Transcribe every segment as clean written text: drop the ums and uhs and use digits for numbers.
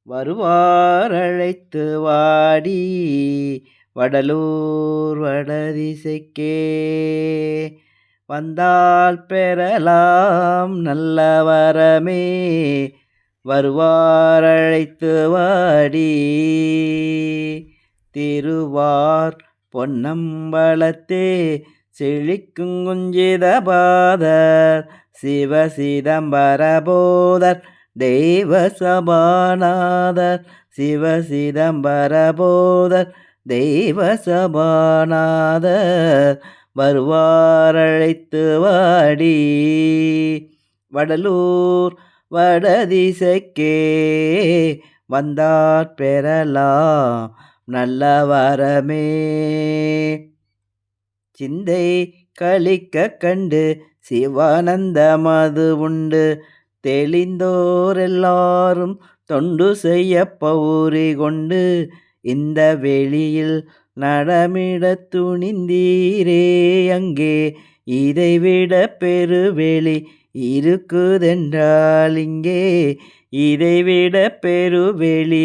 வருவார் அழைத்து வாடி வடலூர் வடதிசைக்கே வந்தால் பெறலாம் நல்ல வரமே வருவார் அழைத்து வாடி திருவார் பொன்னம்பலத்தே செழிக்கும் குஞ்சித பாதர் சிவசிதம்பரபோதர் தெய்வ சபாநாதர் சிவசிதம்பரபோதர் தெய்வ சபாநாதர் வருவார் அழைத்து வாடி வடலூர் வடதிசைக்கே வந்தார் பெறலாம் நல்ல வரமே சிந்தை கழிக்க கண்டு சிவானந்த மது உண்டு தெளிந்தோர் எல்லாரும் தொண்டு செய்ய பௌரி கொண்டு இந்த வெளியில் நடமிட துணிந்தீரே அங்கே இதைவிட பெருவெளி இருக்குதென்றால் இங்கே இதைவிட பெருவெளி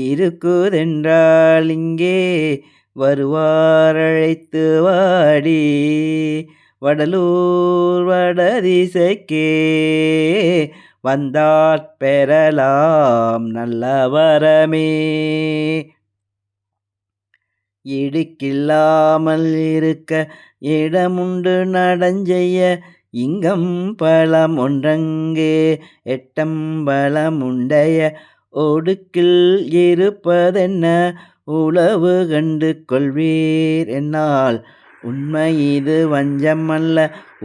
இருக்குதென்றால் இங்கே வருவார் அழைத்து வாடி வடலூர் வடதிசைக்கே வந்தால் பெறலாம் நல்ல வரமே இடுக்கில்லாமல் இருக்க இடமுண்டு நடஞ்செய்ய இங்கம் பழம் ஒன்றங்கே எட்டம்பலம் உண்டைய ஒடுக்கில் இருப்பதென்ன உளவு கண்டு கொள்வீர் என்னால் உண்மை இது வஞ்சமல்ல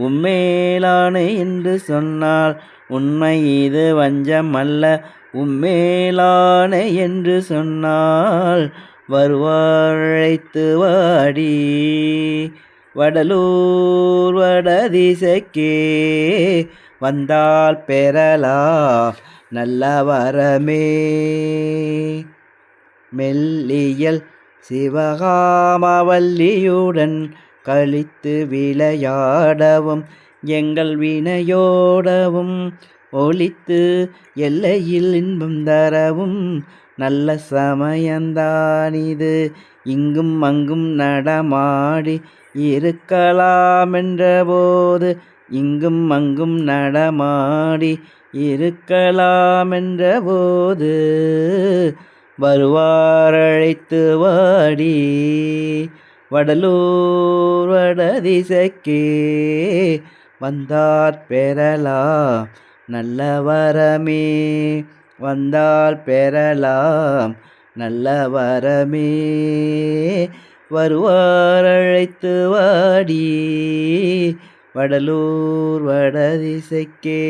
உம்மேலானே என்று சொன்னால் உண்மை இது வஞ்சமல்ல உம்மேலானே என்று சொன்னால் வருவார் அழைத்து வாடி வடலூர் வடதிசைக்கே வந்தால் பெறலாம் நல்ல வரமே மெல்லியல் சிவகாமவல்லியுடன் கழித்து விளையாடவும் எங்கள் வினையோடவும் ஒழித்து எல்லையில் இன்பம் தரவும் நல்ல சமயந்தானிது இங்கும் அங்கும் நடமாடி இருக்கலாமென்ற போது இங்கும் அங்கும் நடமாடி இருக்கலாமென்ற போது வருவார் அழைத்து வாடி வடலூர் வடதிசைக்கே வந்தார் பெறலாம் நல்ல வரமே வந்தால் பெறலாம் நல்ல வரமே வருவார் அழைத்து வாடி வடலூர் வடதிசைக்கே